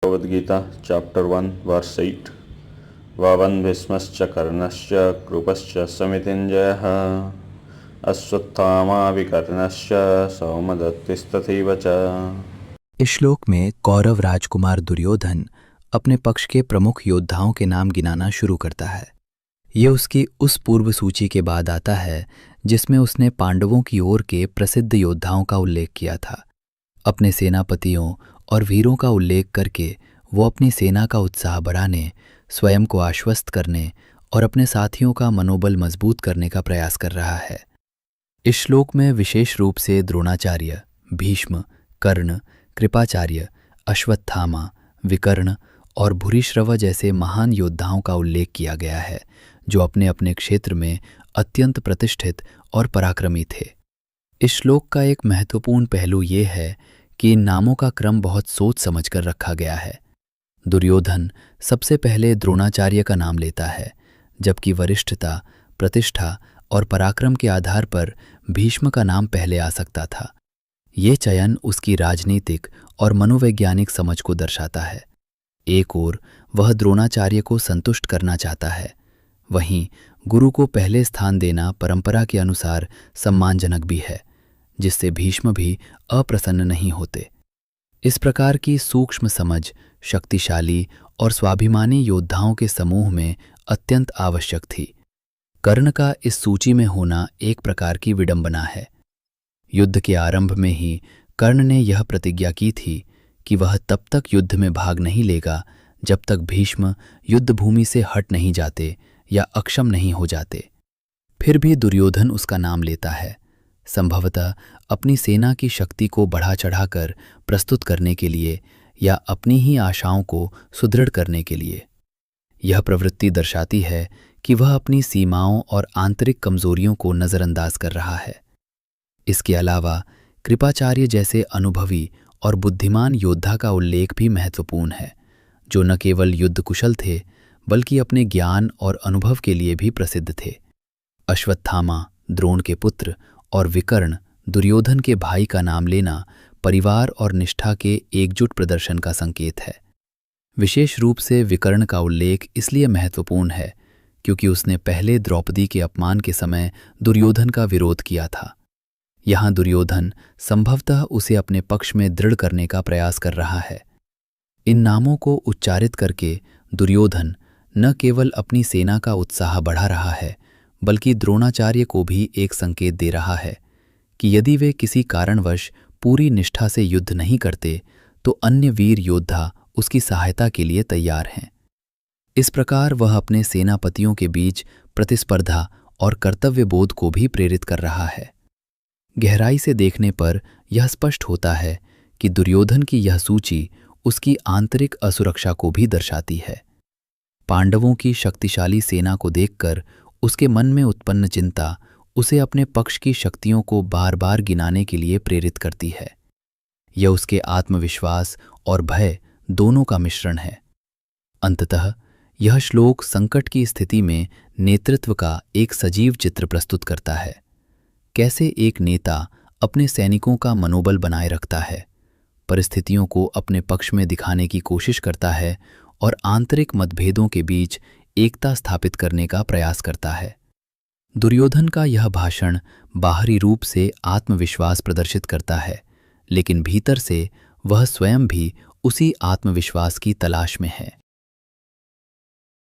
Bhagavad Gita chapter 1 verse 8 वावन् भीष्मश्च कर्णश्च कृपश्च समितिञ्जयः Ashwatthama विकर्णश्च सौमदत्तिस्तथैव च। इस श्लोक में कौरव राजकुमार दुर्योधन अपने पक्ष के प्रमुख योद्धाओं के नाम गिनाना शुरू करता है। ये उसकी उस पूर्व सूची के बाद आता है जिसमें उसने पांडवों की ओर के प्रसिद्ध योद्धाओं का उल्लेख किया था। अपने सेनापतियों और वीरों का उल्लेख करके वो अपनी सेना का उत्साह बढ़ाने, स्वयं को आश्वस्त करने और अपने साथियों का मनोबल मजबूत करने का प्रयास कर रहा है। इस श्लोक में विशेष रूप से द्रोणाचार्य, भीष्म, कर्ण, कृपाचार्य, अश्वत्थामा, विकर्ण और भूरिश्रवा जैसे महान योद्धाओं का उल्लेख किया गया है जो अपने अपने क्षेत्र में अत्यंत प्रतिष्ठित और पराक्रमी थे। इस श्लोक का एक महत्वपूर्ण पहलू ये है कि इन नामों का क्रम बहुत सोच समझकर रखा गया है। दुर्योधन सबसे पहले द्रोणाचार्य का नाम लेता है, जबकि वरिष्ठता, प्रतिष्ठा और पराक्रम के आधार पर भीष्म का नाम पहले आ सकता था। ये चयन उसकी राजनीतिक और मनोवैज्ञानिक समझ को दर्शाता है। एक ओर वह द्रोणाचार्य को संतुष्ट करना चाहता है, वहीं गुरु को पहले स्थान देना परंपरा के अनुसार सम्मानजनक भी है, जिससे भीष्म भी अप्रसन्न नहीं होते। इस प्रकार की सूक्ष्म समझ शक्तिशाली और स्वाभिमानी योद्धाओं के समूह में अत्यंत आवश्यक थी। कर्ण का इस सूची में होना एक प्रकार की विडंबना है। युद्ध के आरंभ में ही कर्ण ने यह प्रतिज्ञा की थी कि वह तब तक युद्ध में भाग नहीं लेगा जब तक भीष्म युद्ध भूमि से हट नहीं जाते या अक्षम नहीं हो जाते। फिर भी दुर्योधन उसका नाम लेता है, संभवतः अपनी सेना की शक्ति को बढ़ा चढ़ाकर प्रस्तुत करने के लिए या अपनी ही आशाओं को सुदृढ़ करने के लिए। यह प्रवृत्ति दर्शाती है कि वह अपनी सीमाओं और आंतरिक कमजोरियों को नज़रअंदाज कर रहा है। इसके अलावा कृपाचार्य जैसे अनुभवी और बुद्धिमान योद्धा का उल्लेख भी महत्वपूर्ण है, जो न केवल युद्ध कुशल थे बल्कि अपने ज्ञान और अनुभव के लिए भी प्रसिद्ध थे। अश्वत्थामा, द्रोण के पुत्र, और विकर्ण, दुर्योधन के भाई का नाम लेना परिवार और निष्ठा के एकजुट प्रदर्शन का संकेत है। विशेष रूप से विकर्ण का उल्लेख इसलिए महत्वपूर्ण है क्योंकि उसने पहले द्रौपदी के अपमान के समय दुर्योधन का विरोध किया था। यहाँ दुर्योधन संभवतः उसे अपने पक्ष में दृढ़ करने का प्रयास कर रहा है। इन नामों को उच्चारित करके दुर्योधन न केवल अपनी सेना का उत्साह बढ़ा रहा है बल्कि द्रोणाचार्य को भी एक संकेत दे रहा है कि यदि वे किसी कारणवश पूरी निष्ठा से युद्ध नहीं करते तो अन्य वीर योद्धा उसकी सहायता के लिए तैयार हैं। इस प्रकार वह अपने सेनापतियों के बीच प्रतिस्पर्धा और कर्तव्यबोध को भी प्रेरित कर रहा है। गहराई से देखने पर यह स्पष्ट होता है कि दुर्योधन की यह सूची उसकी आंतरिक असुरक्षा को भी दर्शाती है। पांडवों की शक्तिशाली सेना को देखकर उसके मन में उत्पन्न चिंता उसे अपने पक्ष की शक्तियों को बार बार गिनाने के लिए प्रेरित करती है। यह उसके आत्मविश्वास और भय दोनों का मिश्रण है। अंततः यह श्लोक संकट की स्थिति में नेतृत्व का एक सजीव चित्र प्रस्तुत करता है। कैसे एक नेता अपने सैनिकों का मनोबल बनाए रखता है, परिस्थितियों को अपने पक्ष में दिखाने की कोशिश करता है और आंतरिक मतभेदों के बीच एकता स्थापित करने का प्रयास करता है। दुर्योधन का यह भाषण बाहरी रूप से आत्मविश्वास प्रदर्शित करता है, लेकिन भीतर से वह स्वयं भी उसी आत्मविश्वास की तलाश में है।